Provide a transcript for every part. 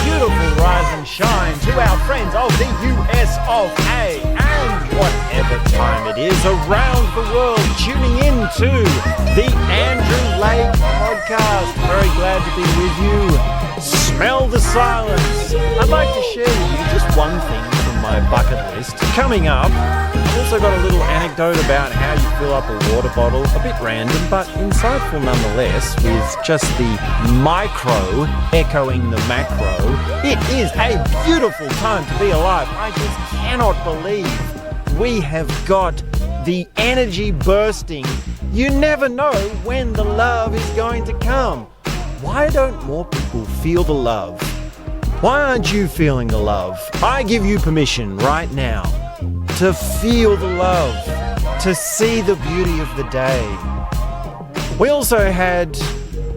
beautiful rise and shine to our friends of the US of A and whatever time it is around the world tuning in to the Andrew Lake Podcast. Very glad to be with you. Smell the silence. I'd like to share with you just one thing from my bucket list. Coming up, I've also got a little anecdote about how you fill up a water bottle. A bit random, but insightful nonetheless, with just the micro echoing the macro. It is a beautiful time to be alive. I just cannot believe we have got the energy bursting. You never know when the love is going to come. Why don't more people feel the love? Why aren't you feeling the love? I give you permission right now to feel the love, to see the beauty of the day. We also had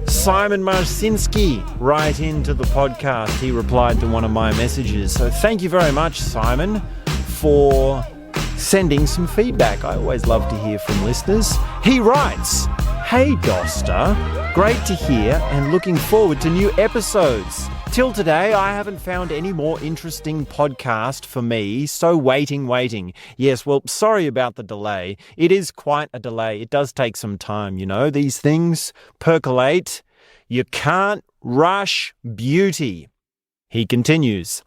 Simon Marcinski write into the podcast. He replied to one of my messages. So thank you very much, Simon, for sending some feedback. I always love to hear from listeners. He writes, "Hey Doster, great to hear and looking forward to new episodes. Till today, I haven't found any more interesting podcast for me, so waiting. Yes, well, sorry about the delay. It is quite a delay. It does take some time, you know. These things percolate. You can't rush beauty." He continues,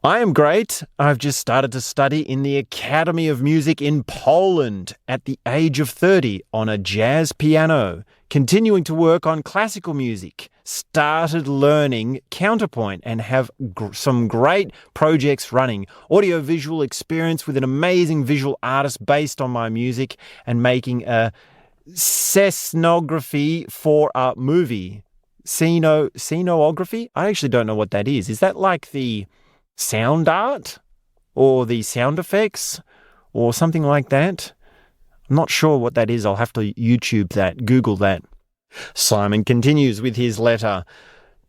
"I am great. I've just started to study in the Academy of Music in Poland at the age of 30 on a jazz piano, continuing to work on classical music, started learning counterpoint and have some great projects running, audio-visual experience with an amazing visual artist based on my music and making a scenography for a movie. Scenography? I actually don't know what that is. Is that like the sound art or the sound effects or something like that? I'm not sure what that is. I'll have to YouTube that, Google that." Simon continues with his letter.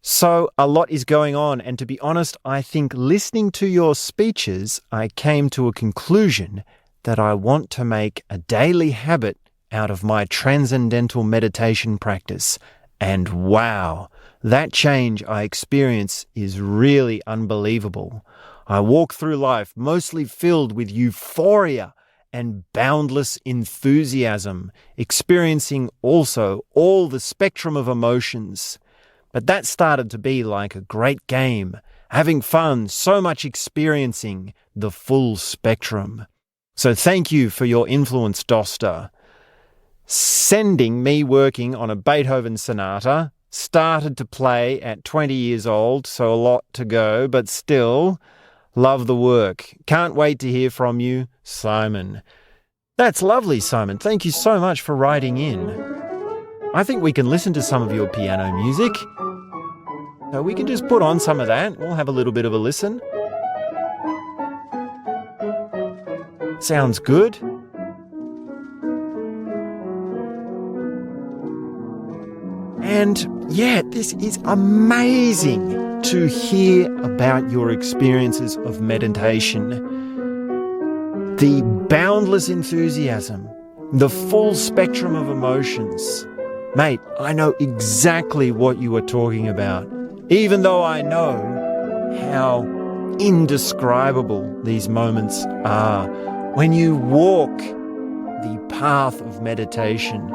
"So a lot is going on, and to be honest, I think listening to your speeches, I came to a conclusion that I want to make a daily habit out of my transcendental meditation practice. And wow, that change I experience is really unbelievable. I walk through life mostly filled with euphoria and boundless enthusiasm, experiencing also all the spectrum of emotions. But that started to be like a great game, having fun, so much experiencing the full spectrum. So thank you for your influence, Doster. Sending me working on a Beethoven sonata. Started to play at 20 years old, so a lot to go, but still, love the work. Can't wait to hear from you, Simon." That's lovely, Simon. Thank you so much for writing in. I think we can listen to some of your piano music. So we can just put on some of that. We'll have a little bit of a listen. Sounds good. And yeah, this is amazing to hear about your experiences of meditation. The boundless enthusiasm, the full spectrum of emotions. Mate, I know exactly what you are talking about, even though I know how indescribable these moments are. When you walk the path of meditation,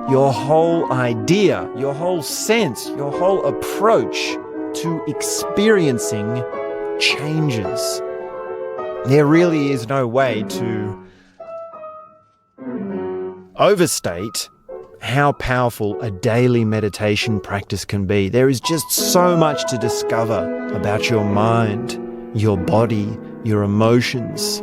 your whole idea, your whole sense, your whole approach to experiencing changes. There really is no way to overstate how powerful a daily meditation practice can be. There is just so much to discover about your mind, your body, your emotions.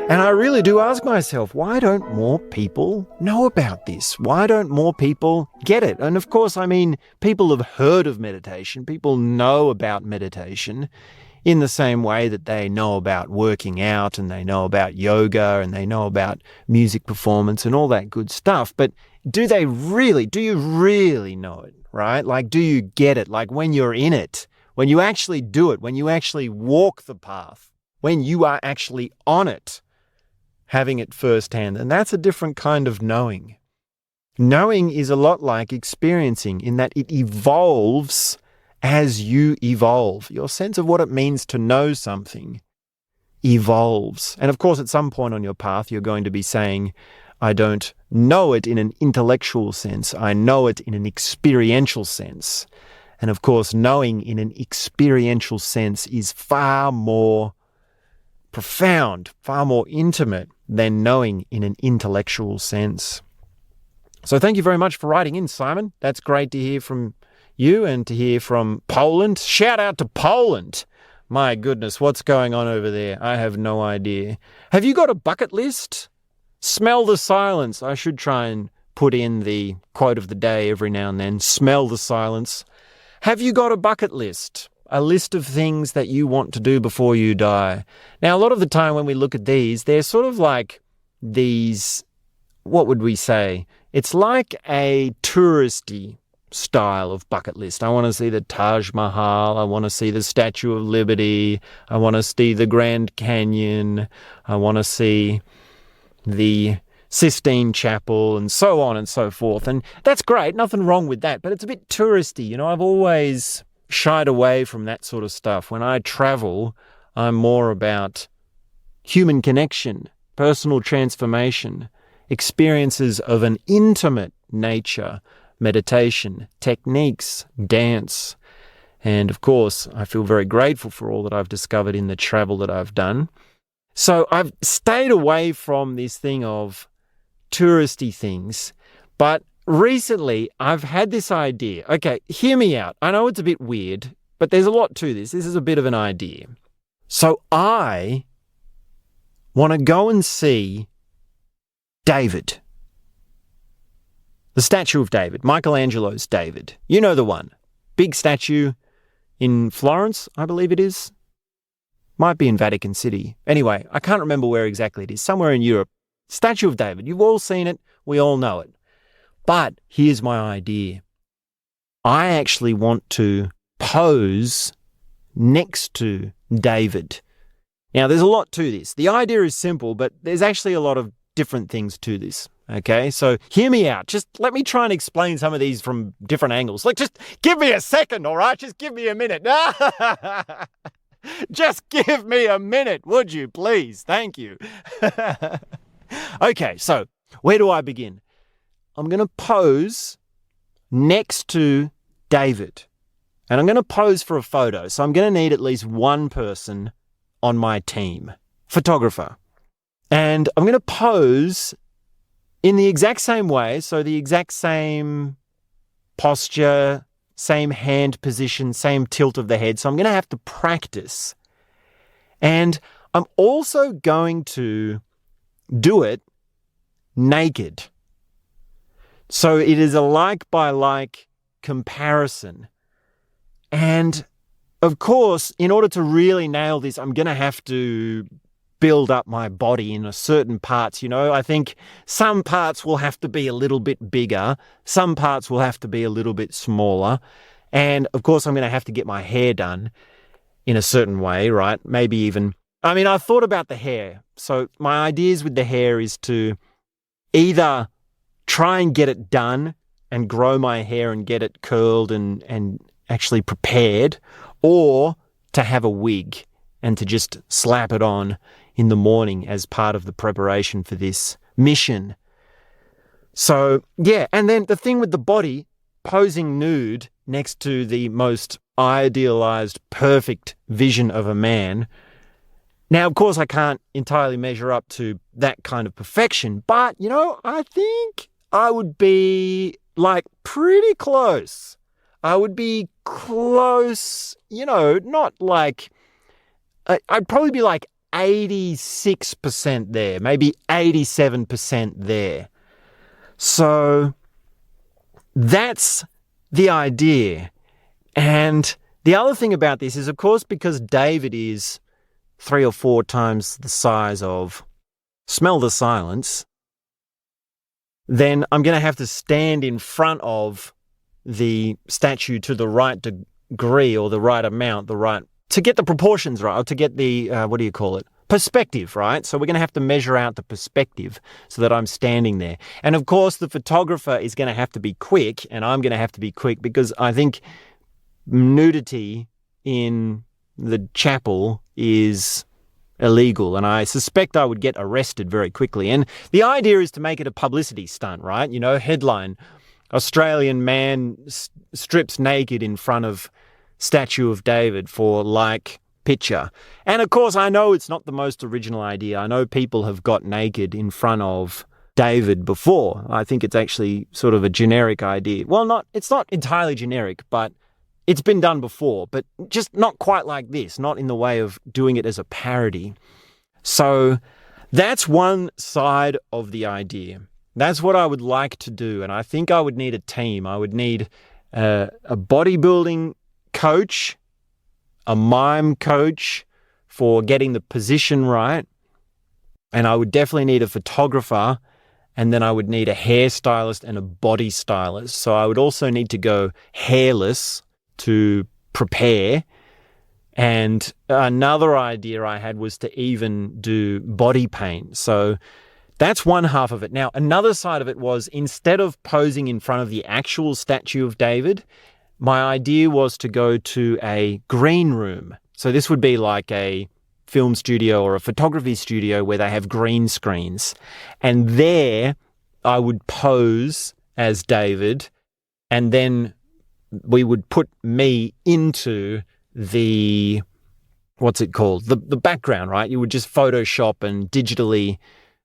And I really do ask myself, why don't more people know about this? Why don't more people get it? And of course, I mean, people have heard of meditation. People know about meditation in the same way that they know about working out and they know about yoga and they know about music performance and all that good stuff. But do you really know it, right? Like, do you get it? Like when you're in it, when you actually do it, when you actually walk the path, when you are actually on it, having it firsthand. And that's a different kind of knowing. Knowing is a lot like experiencing in that it evolves as you evolve. Your sense of what it means to know something evolves. And of course, at some point on your path, you're going to be saying, I don't know it in an intellectual sense. I know it in an experiential sense. And of course, knowing in an experiential sense is far more profound, far more intimate than knowing in an intellectual sense. So thank you very much for writing in, Simon. That's great to hear from you and to hear from Poland. Shout out to Poland. My goodness, what's going on over there? I have no idea. Have you got a bucket list? Smell the silence. I should try and put in the quote of the day every now and then. Smell the silence. Have you got a bucket list? A list of things that you want to do before you die. Now, a lot of the time when we look at these, they're sort of like these, what would we say? It's like a touristy style of bucket list. I want to see the Taj Mahal. I want to see the Statue of Liberty. I want to see the Grand Canyon. I want to see the Sistine Chapel and so on and so forth. And that's great. Nothing wrong with that. But it's a bit touristy. You know, I've always shied away from that sort of stuff. When I travel, I'm more about human connection, personal transformation, experiences of an intimate nature, meditation, techniques, dance. And of course, I feel very grateful for all that I've discovered in the travel that I've done. So I've stayed away from this thing of touristy things, but recently I've had this idea. Okay, hear me out. I know it's a bit weird, but there's a lot to this. This is a bit of an idea. So I want to go and see David. The statue of David, Michelangelo's David. You know the one. Big statue in Florence, I believe it is. Might be in Vatican City. Anyway, I can't remember where exactly it is. Somewhere in Europe. Statue of David. You've all seen it. We all know it. But here's my idea. I actually want to pose next to David. Now, there's a lot to this. The idea is simple, but there's actually a lot of different things to this. Okay, so hear me out. Just let me try and explain some of these from different angles. Like, just give me a second, all right? Just give me a minute. Just give me a minute, would you, please? Thank you. Okay, so where do I begin? I'm going to pose next to David. And I'm going to pose for a photo. So I'm going to need at least one person on my team. Photographer. And I'm going to pose in the exact same way, so the exact same posture, same hand position, same tilt of the head. So I'm going to have to practice. And I'm also going to do it naked. So it is a like by like comparison. And of course, in order to really nail this, I'm going to have to build up my body in certain parts. You know, I think some parts will have to be a little bit bigger. Some parts will have to be a little bit smaller. And of course, I'm going to have to get my hair done in a certain way, right? Maybe even, I've thought about the hair. So my ideas with the hair is to either try and get it done and grow my hair and get it curled and actually prepared, or to have a wig and to just slap it on in the morning as part of the preparation for this mission. So, yeah, and then the thing with the body, posing nude next to the most idealized, perfect vision of a man. Now, of course, I can't entirely measure up to that kind of perfection, but, you know, I think I would be, pretty close. I would be close, not like, I'd probably be 86% there, maybe 87% there. So that's the idea. And the other thing about this is, of course, because David is 3 or 4 times the size of Smell the Silence, then I'm going to have to stand in front of the statue to the right degree or the right amount, to get the proportions right, or to get the, perspective, right? So we're going to have to measure out the perspective so that I'm standing there. And of course, the photographer is going to have to be quick, and I'm going to have to be quick, because I think nudity in the chapel is illegal, and I suspect I would get arrested very quickly. And the idea is to make it a publicity stunt, right? You know, headline, Australian man strips naked in front of statue of David for like picture. And of course, I know it's not the most original idea. I know people have got naked in front of David before. I think it's actually sort of a generic idea. Well, it's not entirely generic, but it's been done before, but just not quite like this, not in the way of doing it as a parody. So that's one side of the idea. That's what I would like to do. And I think I would need a team. I would need a bodybuilding coach, a mime coach for getting the position right. And I would definitely need a photographer. And then I would need a hairstylist and a body stylist. So I would also need to go hairless to prepare. And another idea I had was to even do body paint. So that's one half of it. Now, another side of it was, instead of posing in front of the actual statue of David, my idea was to go to a green room. So this would be like a film studio or a photography studio where they have green screens. And there I would pose as David, and then we would put me into the, what's it called? The background, right? You would just Photoshop and digitally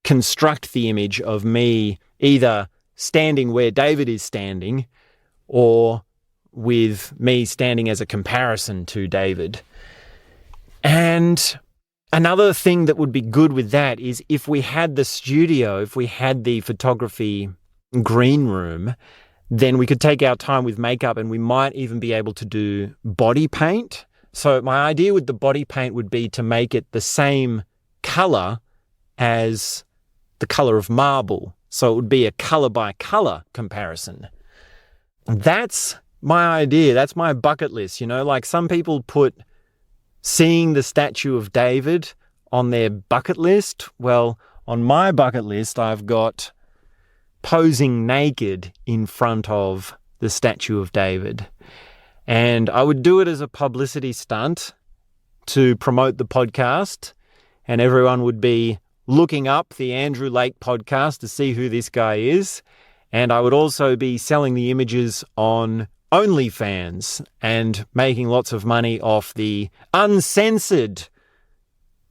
construct the image of me either standing where David is standing or with me standing as a comparison to David. And another thing that would be good with that is if we had the studio, if we had the photography green room, then we could take our time with makeup, and we might even be able to do body paint. So my idea with the body paint would be to make it the same color as the color of marble. So it would be a color by color comparison. That's my idea. That's my bucket list. You know, like some people put seeing the statue of David on their bucket list. Well, on my bucket list, I've got posing naked in front of the statue of David. And I would do it as a publicity stunt to promote the podcast, and everyone would be looking up the Andrew Lake podcast to see who this guy is. And I would also be selling the images on OnlyFans and making lots of money off the uncensored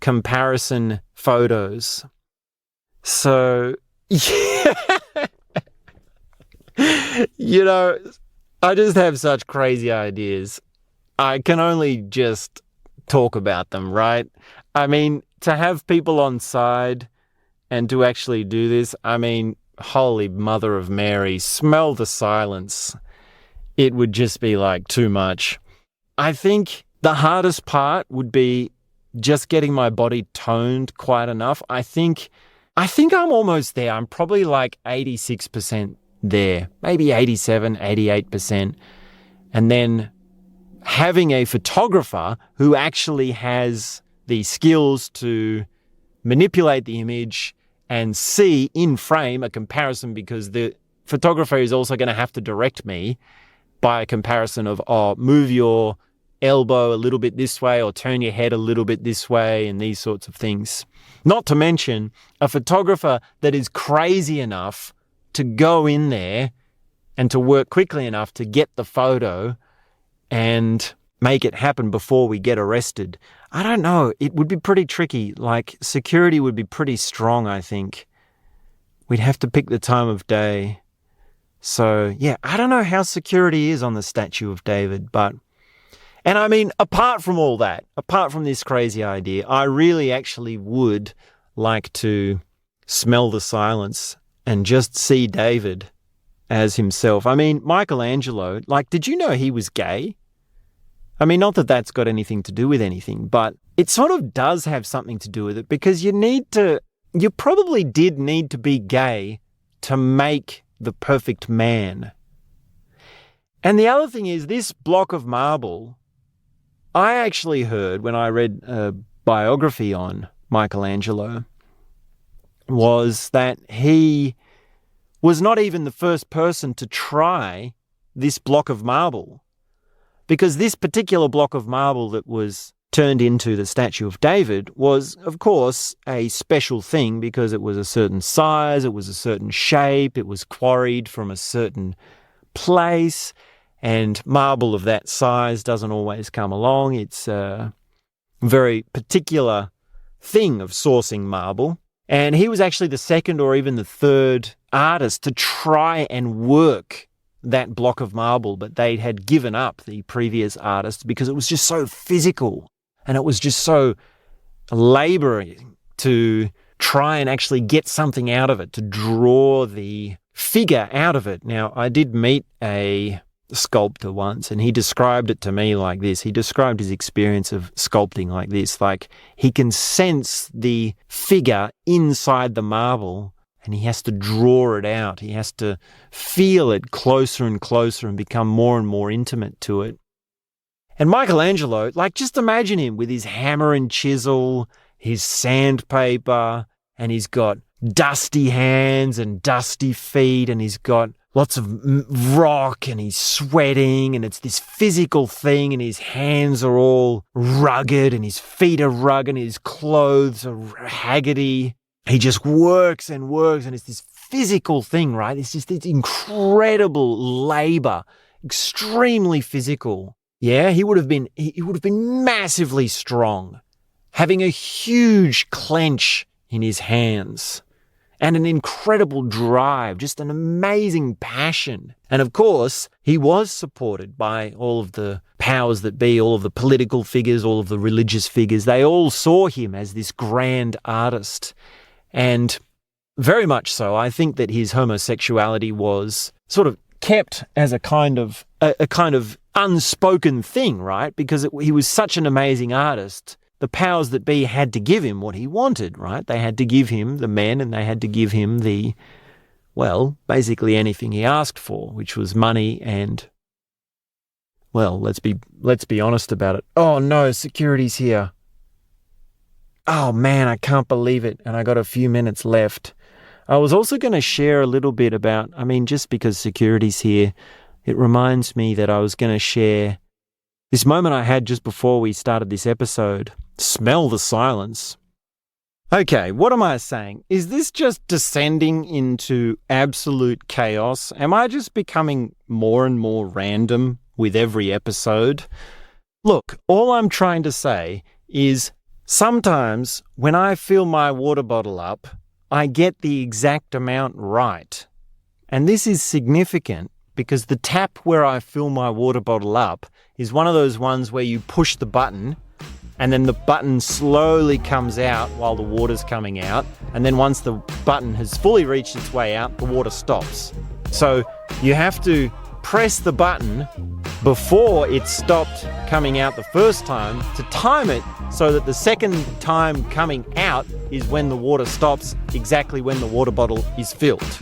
comparison photos. So, yeah. You know, I just have such crazy ideas. I can only just talk about them, right? I mean, to have people on side and to actually do this, I mean, Holy Mother of Mary, smell the silence. It would just be like too much. I think the hardest part would be just getting my body toned quite enough. I think I'm almost there. I'm probably like 86% there, maybe 87, 88%. And then having a photographer who actually has the skills to manipulate the image and see in frame a comparison, because the photographer is also going to have to direct me by a comparison of, oh, move your elbow a little bit this way or turn your head a little bit this way and these sorts of things. Not to mention a photographer that is crazy enough to go in there and to work quickly enough to get the photo and make it happen before we get arrested. I don't know. It would be pretty tricky. Like, security would be pretty strong, I think. We'd have to pick the time of day. So, yeah, I don't know how security is on the statue of David, but... And I mean, apart from all that, apart from this crazy idea, I really actually would like to smell the silence and just see David as himself. I mean, Michelangelo, like, did you know he was gay? I mean, not that that's got anything to do with anything, but it sort of does have something to do with it, because you probably did need to be gay to make the perfect man. And the other thing is, this block of marble, I actually heard when I read a biography on Michelangelo, was that he was not even the first person to try this block of marble, because this particular block of marble that was turned into the statue of David was, of course, a special thing because it was a certain size, it was a certain shape, it was quarried from a certain place, and marble of that size doesn't always come along. It's a very particular thing of sourcing marble. And he was actually the second or even the third artist to try and work that block of marble, but they had given up, the previous artist, because it was just so physical and it was just so laboring to try and actually get something out of it, to draw the figure out of it. Now, I did meet a sculptor once, and he described it to me like this. He described his experience of sculpting like this, like he can sense the figure inside the marble and he has to draw it out. He has to feel it closer and closer and become more and more intimate to it. And Michelangelo, like, just imagine him with his hammer and chisel, his sandpaper, and he's got dusty hands and dusty feet, and he's got lots of rock, and he's sweating, and it's this physical thing, and his hands are all rugged, and his feet are rugged, and his clothes are haggardy. He just works, and it's this physical thing, right? It's just this incredible labor, extremely physical. Yeah, he would have been massively strong, having a huge clench in his hands. And an incredible drive, just an amazing passion. And of course, he was supported by all of the powers that be, all of the political figures, all of the religious figures. They all saw him as this grand artist. And very much so, I think that his homosexuality was sort of kept as a kind of unspoken thing, right? Because he was such an amazing artist. The powers that be had to give him what he wanted, right? They had to give him the men, and they had to give him basically anything he asked for, which was money and, let's be honest about it. Oh no, security's here. Oh man, I can't believe it. And I got a few minutes left. I was also going to share a little bit about, just because security's here, it reminds me that I was going to share this moment I had just before we started this episode. Smell the silence. Okay, what am I saying? Is this just descending into absolute chaos? Am I just becoming more and more random with every episode? Look, all I'm trying to say is sometimes when I fill my water bottle up, I get the exact amount right. And this is significant because the tap where I fill my water bottle up is one of those ones where you push the button and then the button slowly comes out while the water's coming out. And then once the button has fully reached its way out, the water stops. So you have to press the button before it stopped coming out the first time to time it so that the second time coming out is when the water stops, exactly when the water bottle is filled.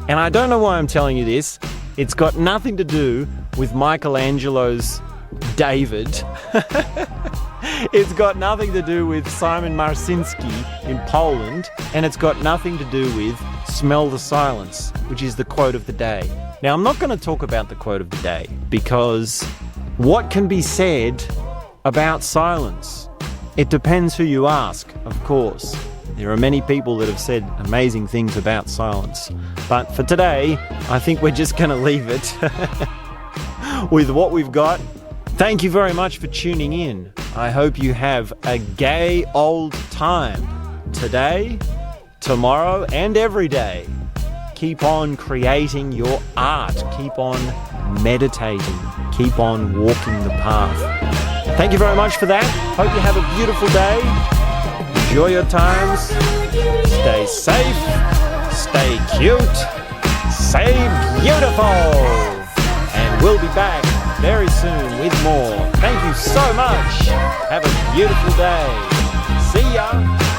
And I don't know why I'm telling you this. It's got nothing to do with Michelangelo's David. It's got nothing to do with Simon Marcinski in Poland, and it's got nothing to do with Smell the Silence, which is the quote of the day. Now, I'm not going to talk about the quote of the day because what can be said about silence? It depends who you ask, of course. There are many people that have said amazing things about silence. But for today, I think we're just going to leave it with what we've got. Thank you very much for tuning in. I hope you have a gay old time today, tomorrow, and every day. Keep on creating your art. Keep on meditating. Keep on walking the path. Thank you very much for that. Hope you have a beautiful day. Enjoy your times. Stay safe. Stay cute. Stay beautiful. And we'll be back very soon with more. Thank you so much. Have a beautiful day. See ya.